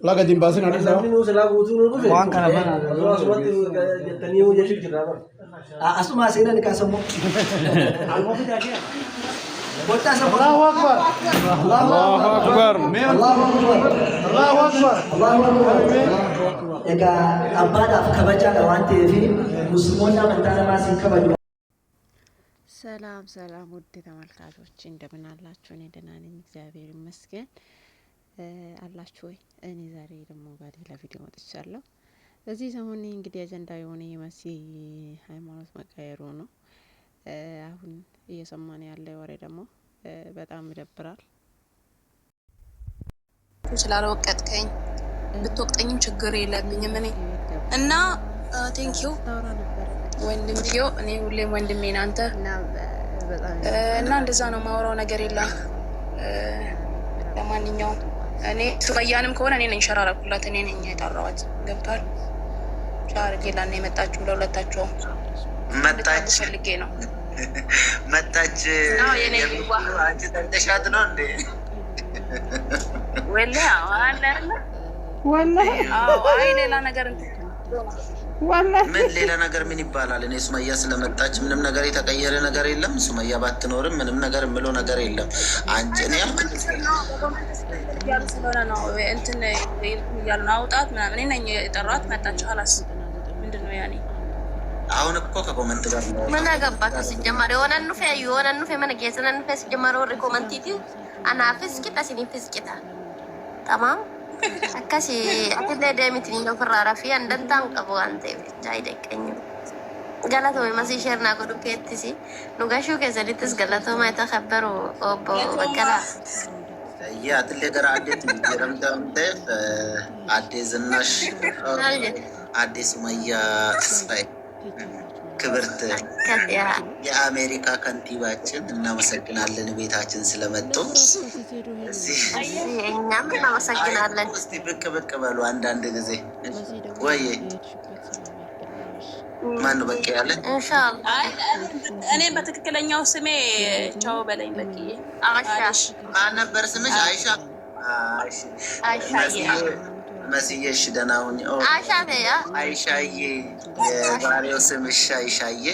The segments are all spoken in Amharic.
لا قديم باسين على وان كان بنا أسمع سينا نكاسمو الله أكبر الله أكبر الله أكبر إذا أبدا كبجة وانتي في مسلمون من تانا سين كبجة ሰላም ሰላም ውድ ተመልካቾች እንደምን አላችሁ? እኔ ደህና ነኝ እግዚአብሔር ይመስገን። አላችሁ ወይ? እኔ ዛሬ ደግሞ በሌላ ቪዲዮ መጥቻለሁ። እዚህ ሰሞን እንግዲህ አጀንዳ የሆነ የመሲ ሃይማኖት መቀየሩ ነው። አሁን እየሰማን ያለ ወሬ ደግሞ በጣም ይደብራል። ስላልወቀጥከኝ ብትወቅጠኝም ችግር የለብኝም እኔ እና ቴንኪዩ ወንድምዮ እኔ ሁሌም ወንድሜ ነህ አንተ እና እንደዛ ነው የማወራው ነገር የለም። ለማንኛውም እኔ ሱመያንም ከሆነ እኔ ነኝ ሸራራኩላት እኔ ነኝ የጠራኋት ገብቷል። ሻርጌላ ነው የመጣችው ለሁለታቸው መጣች ፈልጌ ነው መጣች አንቺ ተንተሻት ነው እንዴ? ወላሂ አይ ሌላ ነገር ምን ሌላ ነገር ምን ይባላል? እኔ ሱመያ ስለመጣች ምንም ነገር የተቀየረ ነገር የለም። ሱመያ ባትኖርም ምንም ነገር የምለው ነገር የለም። አንቺ እኔ ያልኩት ስለሆነ ነው እንትን እያሉ ነው አውጣት ምናምን እኔ ነኝ የጠራኋት መጣች። ሀላስ ምንድን ነው ያኔ አሁን እኮ ከኮመንት ጋር ምን አገባት ሲጀመር የሆነ ኑፌ ምን ጌሰነ ኑፌ ሲጀመር ወር ኮመንቲቲ አናፍስ ቂጣ ሲኒፍስ ቂጣ ተማም አካሲ አትለ ደሚትኒ ነው ፍራራፊ አንደንታን ቀቦ አንተ ብቻ አይደቀኝ ገላቶ ማሲ ሸርና ጎዱ ከትሲ ኑጋሹ ከዘሊትስ ገላቶ ማይታ ኸበሩ ኦቦ በቀላ ያ አትለ ገራ አዴት ይረምዳምተ አዴ ዝናሽ አዴ ሱመያ ስፋይ ክብርት የአሜሪካ ከንቲባችን እናመሰግናለን ቤታችን ስለመጡ። እኛም እናመሰግናለን። እስቲ ብቅ በሉ አንዳንድ ጊዜ ወይ ማን ነው በቃ ያለ ኢንሻአላህ። እኔ በትክክለኛው ስሜ ቻው በለኝ በቅዬ አሻሽ ማን ነበር ስምሽ? አይሻ መስየሽ ደህና ሁኚ። አይሻዬ የዛሬው ስምሽ አይሻዬ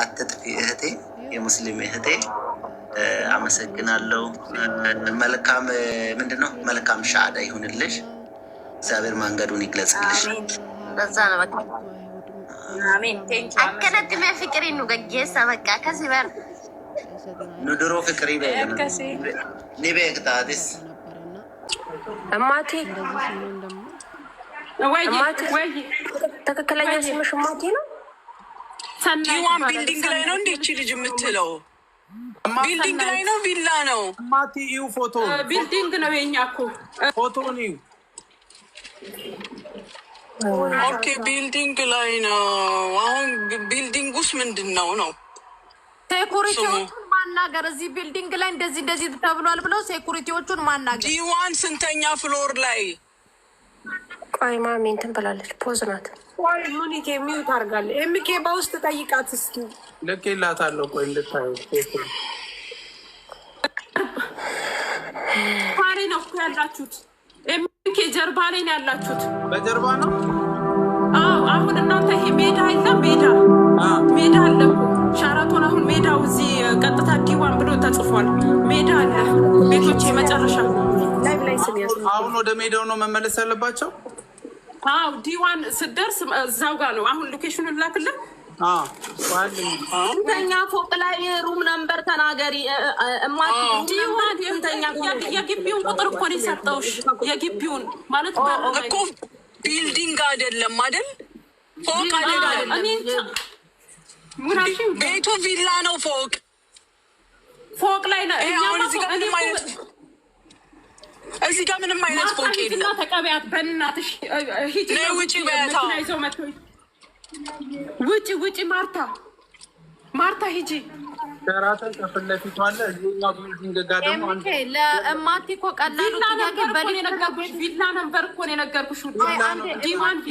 አትጥፊ እህቴ፣ የሙስሊም እህቴ አመሰግናለሁ። መልካም ምንድነው መልካም ሻዳ ይሁንልሽ። እግዚአብሔር መንገዱን ይግለጽልሽ። በዛ ነው በቃ አሜን። ቴንኪ አከነድመ ፍቅሪ ነው ገጌሳ በቃ ከዚህ በር ኑድሮ ፍቅሪ በእነ ኒቤክታዲስ እማቴ ወይ ትክክለኛ ስምሽ እማቴ ነው? ዲዋን ቢልዲንግ ላይ ነው እንዴ እቺ ልጅ የምትለው? ቢልዲንግ ላይ ነው ቪላ ነው? እማቴ ይው ፎቶ ቢልዲንግ ነው የኛ እኮ ፎቶ ነው። ኦኬ ቢልዲንግ ላይ ነው። አሁን ቢልዲንግ ውስጥ ምንድን ነው ነው ሴኩሪቲዎቹን ማናገር እዚህ ቢልዲንግ ላይ እንደዚህ ተብሏል ብለው ሴኩሪቲዎቹን ማናገር። ዲዋን ስንተኛ ፍሎር ላይ? ቆይ ማሚ እንትን ብላለች። ፖዝ ናት። ቆይ ሙኒኬ ሚውት አድርጋለች። ኤምኬ በውስጥ ጠይቃት እስኪ ልኬላታለሁ። ቆይ እንድታዩ ፓሪ ነው እኮ ያላችሁት። ኤምኬ ጀርባ ላይ ነው ያላችሁት። በጀርባ ነው። አዎ አሁን እናንተ ይሄ ሜዳ አይደለም ሜዳ አለ እኮ ሻራቶን። አሁን ሜዳው እዚህ ቀጥታ ዲዋን ብሎ ተጽፏል። ሜዳ አለ ቤቶች የመጨረሻ ላይ ስም ያዝ። አሁን ወደ ሜዳው ነው መመለስ ያለባቸው። አዎ ዲዋን ስደርስ እዛው ጋር ነው። አሁን ሎኬሽኑን ላክልህ። ስንተኛ ፎቅ ላይ ሩም ነምበር ተናገሪ። ዲዋን የግቢውን ቁጥር እኮ ነው የሰጠውሽ። የግቢውን ማለት እኮ ቢልዲንግ አይደለም አይደል? ፎቅ አይደለም። ቤቱ ቪላ ነው። ፎቅ ላይ ነው። እዚህ ጋር ምንም አይነት ፎቅ የለም። ተቀበያት በእናትሽ። ሂጂ ውጪ በያታ ውጪ ማርታ ሂጂ። ሸራተን ከፊት ለፊቱ አለ። እዚህኛው ቢልዲንግ ጋር ደግሞ አንተ ለእማቴ እኮ ቀላሉ ጥያቄ ቪላ ነበር እኮ ነው የነገርኩሽ።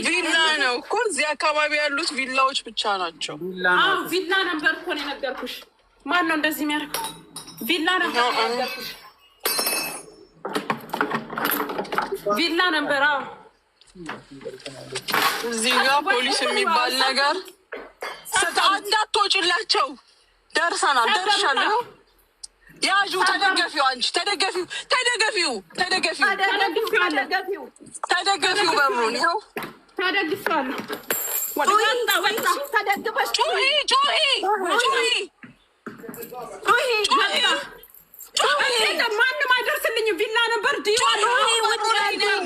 ቪላ ነው እኮ እዚህ አካባቢ ያሉት ቪላዎች ብቻ ናቸው። ቪላ ነበር እኮ ነው የነገርኩሽ። ማን ነው እንደዚህ የሚያደርግ? ቪላ ነበር የነገርኩሽ። ቪላ ነበር። እዚህ ጋር ፖሊስ የሚባል ነገር እንዳትወጪላቸው። ደርሰናል፣ ደርሻለሁ። ያዡ፣ ተደገፊው፣ አንቺ ተደገፊው፣ ተደገፊው፣ ተደገፊው፣ ተደገፊው፣ በሩን ይኸው ተደግፌዋለሁ። ተደግፈሽ ጩሂ፣ ጩሂ፣ ጩሂ፣ ማንም አይደርስልኝም። ቪላ ነበር።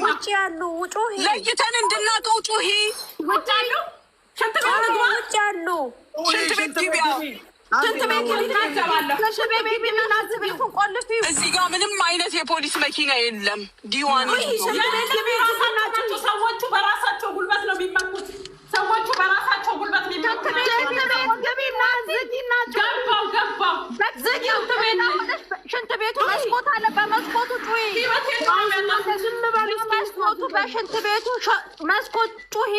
ውጭ ያሉ ጩሂ፣ ለይተን እንድናውቀው ጩሂ። ውጭ ያሉ ሽንት ቤት ግባ። ውጭ ያሉ ሽንት ቤት ግቢ። ሽንት ቤት ግቢ። እዚህ ጋር ምንም አይነት የፖሊስ መኪና የለም። ዲዋን ሰዎቹ በራሳቸው ጉልበት ነው የሚመኩት። ሰዎቹ በራሳቸው ጉልበት የሚመኩት። ሽንት ቤቱ መስኮት አለ። በመስኮቱ ጩሂ። መስኮቱ በሽንት ቤቱ መስኮት ጩሂ።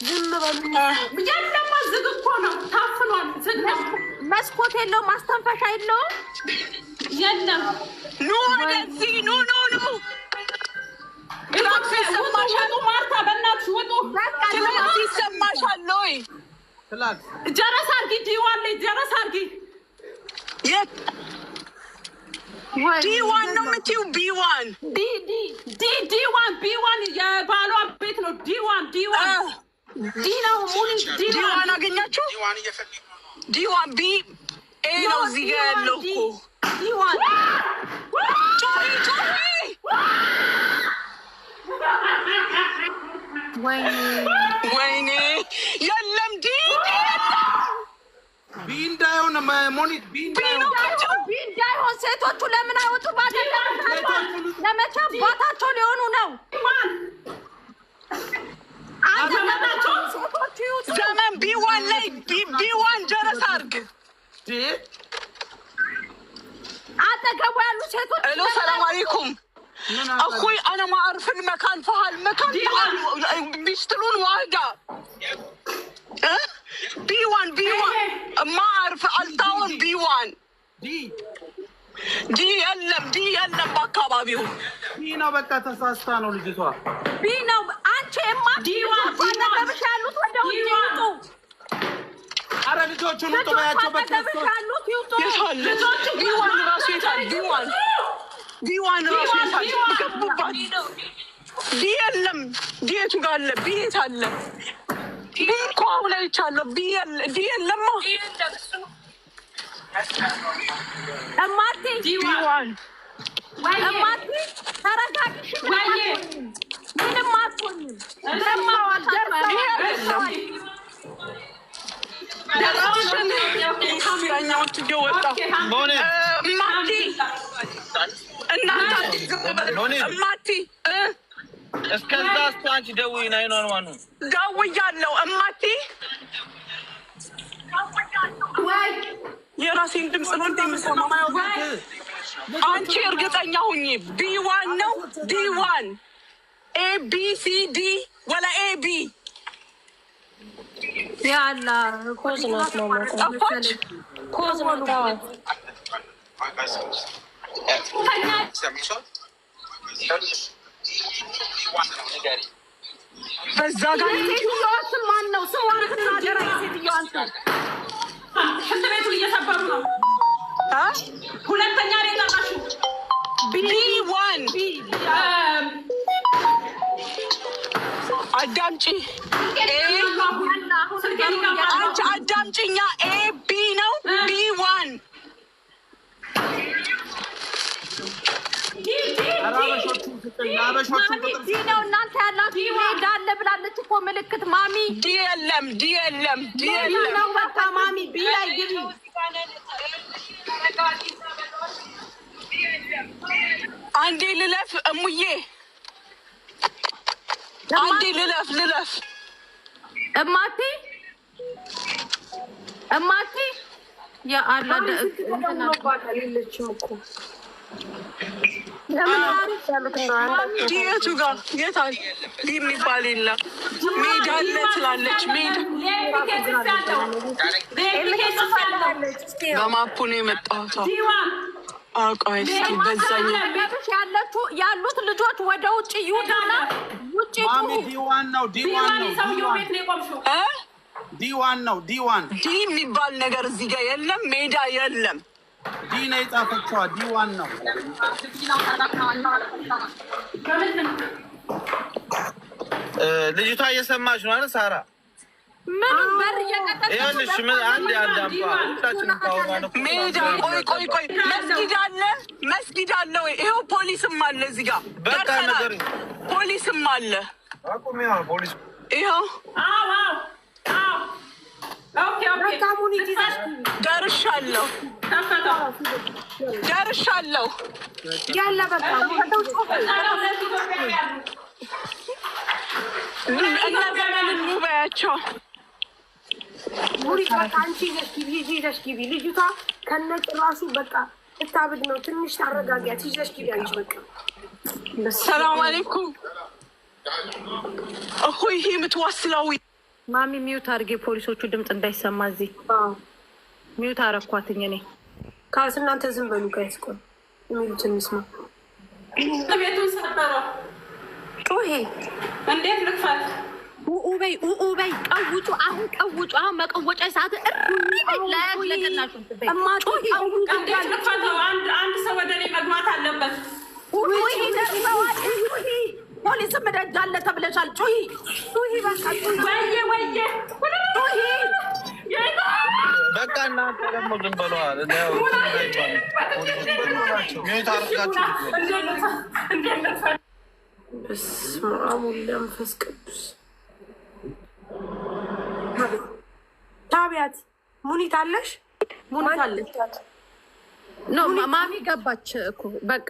ዝም በሉ። የለማ ዝግ እኮ ነው፣ ታፍኗል። ዝግ ነው። መስኮት የለውም፣ ማስተንፈሻ የለውም። የለም። ኑ ወደዚህ፣ ኑ ኑ ኑ። ውጡ ማርታ፣ በእናትሽ ውጡ። ትምህርት ይሰማሻል ወይ? ጀረስ አድርጊ፣ ዲዋን ላይ ጀረስ አድርጊ። የት ዲዋን ነው የምትይው? ቢዋን ዲዋን ቢዋን የባሏ ቤት ነው። ዲዋን ዲ ነው ሙሉ ዲዋን አገኛችሁ? ዲዋን ቢ ኤ ነው እዚህ ጋር ያለው እኮ ዲዋን። ጮሂ ጮሂ። ወይኔ የለም ዲ ቢንዳዩን ሞኒት ቢንዳዩን ሴቶቹ ለምን አይወጡ? ለመቼ አባታቸው ሊሆኑ ነው? ዘመን ቢዋን ላይ ቢዋን ጀረስ አድርግ። አጠገቡ ያሉ ሴቶች ሄሎ ሰላም አለይኩም اخوي انا ما اعرف المكان فهالمكان بيشترون واحدة بي1 ما اعرف التاون بي1 دي يلم بأكابابيهم ዲ ነው በቃ ተሳስታ ነው ልጅቷ። ቢ ነው አንቺ እማ ዲዋን ተነገርሽ ያሉት ወደ ውጭ ይውጡ። አረ ልጆቹን ውጡ በያቸው በቃ ያሉት ይውጡ። ልጆቹ ቢዋን ራሱ ይታል ዲዋን ራሱ ይታል ገቡባት። ዲ የለም ዲየቱ ጋር አለ ቢየት አለ ዲ እኮ አሁን አይቻለሁ። ዲ የለማ እማቴ ዲዋን እማቴ ተረጋግሽ። ምንም አትሆኝም። ደማዋል ያኛዎች እየወጣ እማቲ እስከዛ እሱ አንቺ ደውዪ ናይኗን ዋኑ ደውያለሁ። እማቲ የራሴን ድምፅ ነው እንደምሰማው። አንቺ እርግጠኛ ሁኚ። ቢ1 ነው ዲ1 ኤቢሲዲ ወላ ኤቢ ያላ ኮዝ ነው ጠፋች። ኮዝ ነው በዛ ጋር ሴትዮዋን ማን ነው? ስሟን ተናገራ። ሴትዮዋን ሽንት ቤቱን እየሰበሩ ነው። ሁለተኛ ላይ ጠራሽው። ቢ1 አዳምጪ። አንቺ አዳምጪኛ። ኤቢ ነው ቢ1 ዲ ነው። እናንተ ያላችሁ ሜዳ አለ ብላለች እኮ ምልክት ማሚ። ዲ የለም ነው በቃ ማሚ። ቢ ላይ ግቢ። አንዴ ልለፍ እሙዬ፣ አንዴ ልለፍ እማቴ የአላ ዲየቱ ጋር የታል የሚባል የለም። ሜዳ አለ ትላለች። ሜዳ በማፑ ነው የመጣሁት። አቋይ ያሉት ልጆች ወደ ውጭ ይውጣና ውጭ ዲዋን ነው ዲዋን ዲ የሚባል ነገር እዚህ ጋር የለም። ሜዳ የለም። ዲ ነው የጻፈችዋ። ዲዋን ነው ልጅቷ እየሰማች ነው አይደል ሳራ? ምን በር እየቀጠቀጠ ይኸውልሽ ምን አንድ ሁላችንም ታወራን። ሜዳ ቆይ መስጊድ አለ ወይ? ይኸው ፖሊስም አለ እዚህ ጋር። በቃ ነገር ፖሊስም አለ። አቁሚያ ፖሊስ ይኸው ኦኬ ደርሻለሁ ያለ በቃ በያቸው ሙሪት በቃ አንቺ ይዘሽ ግቢ። ልጅቷ ከነጭራሹ በቃ እታብድ ነው። ትንሽ ታረጋጊያት። ይዘሽ ግቢ አንቺ በቃ። ሰላም አለይኩም እኮይ ይሄ የምትዋስለው ማሚ ሚዩት አድርጌ ፖሊሶቹ ድምፅ እንዳይሰማ እዚህ ሚዩት አረኳትኝ። እኔ ካስ እናንተ ዝም በሉ ጋይስ። ቆይ የሚሉትን እንስማ። ቤቱን ሰበረው ጩሂ እንዴት ልክፈት? ኡኡበይ ቀውጩ አሁን መቀወጫ ሰዓት ላያት ለገናሹ እንዴት ልክፈት? አንድ ሰው ወደ እኔ መግባት አለበት። ፖሊስ መደጃ አለ ተብለሻል። ጩሂ በቃ ወየ በቃ እናንተ ደግሞ ዝም በለዋል። በስመ አብ ወወልድ ወመንፈስ ቅዱስ። ታቢያት ሙኒት አለሽ? ሙኒት አለሽ? ኖ ማሚ ገባች እኮ በቃ